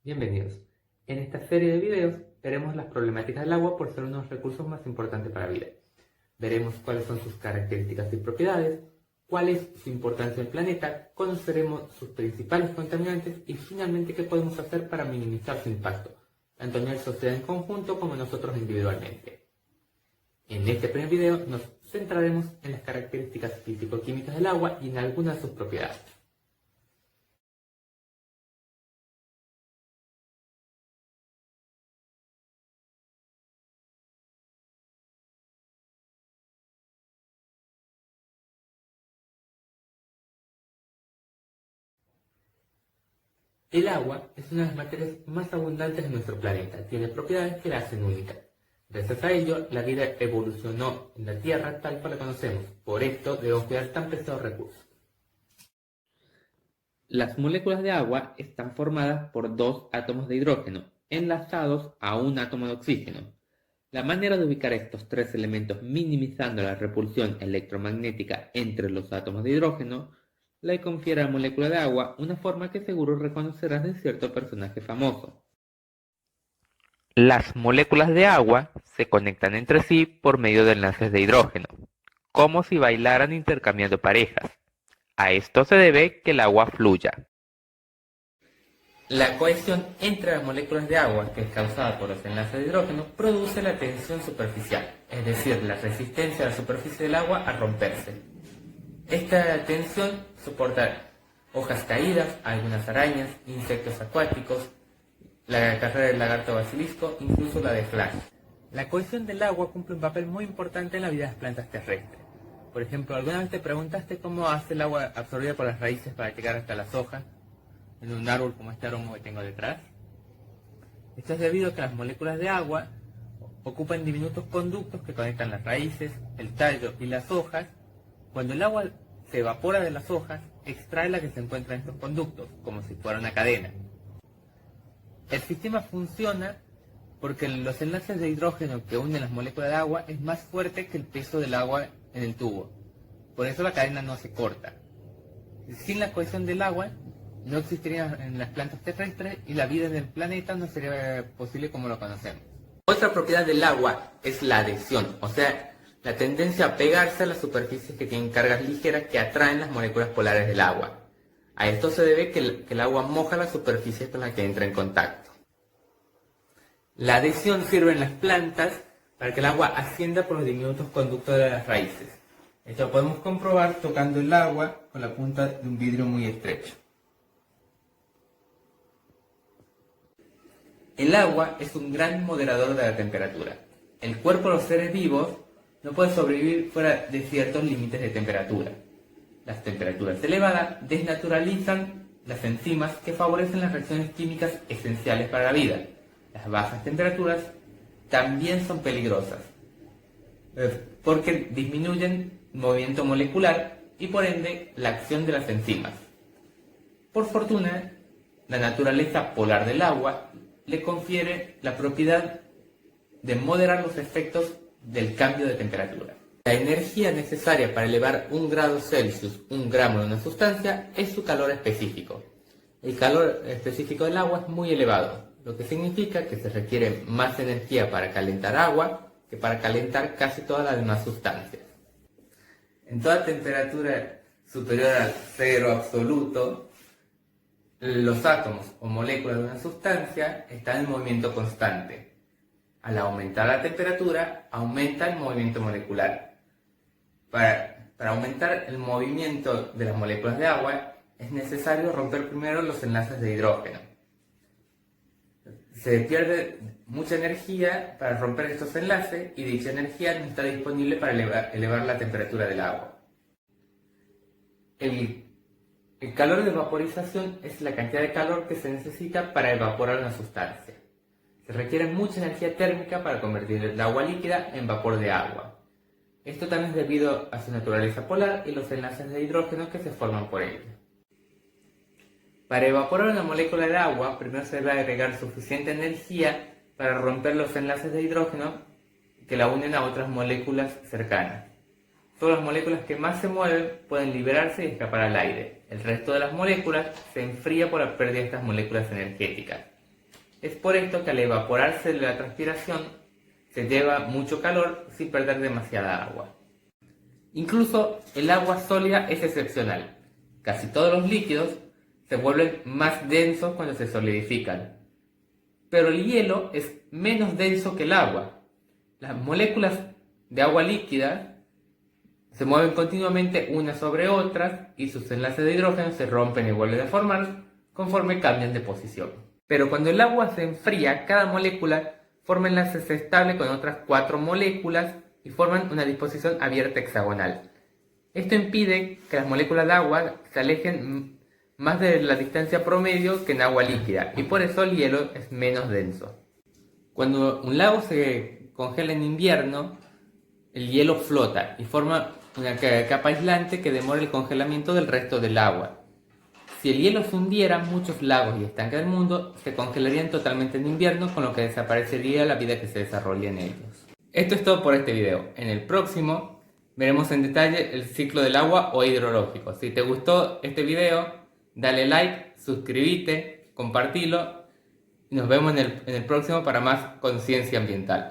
Bienvenidos. En esta serie de videos veremos las problemáticas del agua por ser uno de los recursos más importantes para la vida. Veremos cuáles son sus características y propiedades, cuál es su importancia en el planeta, conoceremos sus principales contaminantes y finalmente qué podemos hacer para minimizar su impacto, tanto en la sociedad en conjunto como nosotros individualmente. En este primer video nos centraremos en las características físico-químicas del agua y en algunas de sus propiedades. El agua es una de las materias más abundantes de nuestro planeta, tiene propiedades que la hacen única. Gracias a ello, la vida evolucionó en la Tierra tal cual la conocemos, por esto debemos cuidar tan preciados recursos. Las moléculas de agua están formadas por dos átomos de hidrógeno, enlazados a un átomo de oxígeno. La manera de ubicar estos tres elementos minimizando la repulsión electromagnética entre los átomos de hidrógeno le confiere a la molécula de agua una forma que seguro reconocerás de cierto personaje famoso. Las moléculas de agua se conectan entre sí por medio de enlaces de hidrógeno, como si bailaran intercambiando parejas. A esto se debe que el agua fluya. La cohesión entre las moléculas de agua, que es causada por los enlaces de hidrógeno, produce la tensión superficial, es decir, la resistencia de la superficie del agua a romperse. Esta tensión soporta hojas caídas, algunas arañas, insectos acuáticos, la carrera del lagarto basilisco, incluso la de Flash. La cohesión del agua cumple un papel muy importante en la vida de las plantas terrestres. Por ejemplo, ¿alguna vez te preguntaste cómo hace el agua absorbida por las raíces para llegar hasta las hojas en un árbol como este árbol que tengo detrás? Esto es debido a que las moléculas de agua ocupan diminutos conductos que conectan las raíces, el tallo y las hojas. Cuando el agua se evapora de las hojas, extrae la que se encuentra en estos conductos, como si fuera una cadena. El sistema funciona porque los enlaces de hidrógeno que unen las moléculas de agua es más fuerte que el peso del agua en el tubo. Por eso la cadena no se corta. Sin la cohesión del agua, no existiría en las plantas terrestres y la vida en el planeta no sería posible como lo conocemos. Otra propiedad del agua es la adhesión, o sea, la tendencia a pegarse a las superficies que tienen cargas ligeras que atraen las moléculas polares del agua. A esto se debe que el agua moja las superficies con las que entra en contacto. La adhesión sirve en las plantas para que el agua ascienda por los diminutos conductos de las raíces. Esto lo podemos comprobar tocando el agua con la punta de un vidrio muy estrecho. El agua es un gran moderador de la temperatura. El cuerpo de los seres vivos no puede sobrevivir fuera de ciertos límites de temperatura. Las temperaturas elevadas desnaturalizan las enzimas que favorecen las reacciones químicas esenciales para la vida. Las bajas temperaturas también son peligrosas porque disminuyen el movimiento molecular y por ende la acción de las enzimas. Por fortuna, la naturaleza polar del agua le confiere la propiedad de moderar los efectos del cambio de temperatura. La energía necesaria para elevar 1 grado Celsius, 1 gramo de una sustancia, es su calor específico. El calor específico del agua es muy elevado, lo que significa que se requiere más energía para calentar agua que para calentar casi todas las demás sustancias. En toda temperatura superior al cero absoluto, los átomos o moléculas de una sustancia están en movimiento constante. Al aumentar la temperatura, aumenta el movimiento molecular. Para aumentar el movimiento de las moléculas de agua, es necesario romper primero los enlaces de hidrógeno. Se pierde mucha energía para romper estos enlaces y dicha energía no está disponible para elevar la temperatura del agua. El calor de vaporización es la cantidad de calor que se necesita para evaporar una sustancia. Se requiere mucha energía térmica para convertir el agua líquida en vapor de agua. Esto también es debido a su naturaleza polar y los enlaces de hidrógeno que se forman por ella. Para evaporar una molécula de agua, primero se debe agregar suficiente energía para romper los enlaces de hidrógeno que la unen a otras moléculas cercanas. Solo las moléculas que más se mueven pueden liberarse y escapar al aire. El resto de las moléculas se enfría por la pérdida de estas moléculas energéticas. Es por esto que al evaporarse la transpiración se lleva mucho calor sin perder demasiada agua. Incluso el agua sólida es excepcional. Casi todos los líquidos se vuelven más densos cuando se solidifican. Pero el hielo es menos denso que el agua. Las moléculas de agua líquida se mueven continuamente unas sobre otras y sus enlaces de hidrógeno se rompen y vuelven a formar conforme cambian de posición. Pero cuando el agua se enfría, cada molécula forma enlaces estables con otras 4 moléculas y forman una disposición abierta hexagonal. Esto impide que las moléculas de agua se alejen más de la distancia promedio que en agua líquida, y por eso el hielo es menos denso. Cuando un lago se congela en invierno, el hielo flota y forma una capa aislante que demora el congelamiento del resto del agua. Si el hielo se hundiera, muchos lagos y estanques del mundo se congelarían totalmente en invierno, con lo que desaparecería la vida que se desarrolla en ellos. Esto es todo por este video. En el próximo veremos en detalle el ciclo del agua o hidrológico. Si te gustó este video, dale like, suscríbete, compartilo y nos vemos en el próximo para más conciencia ambiental.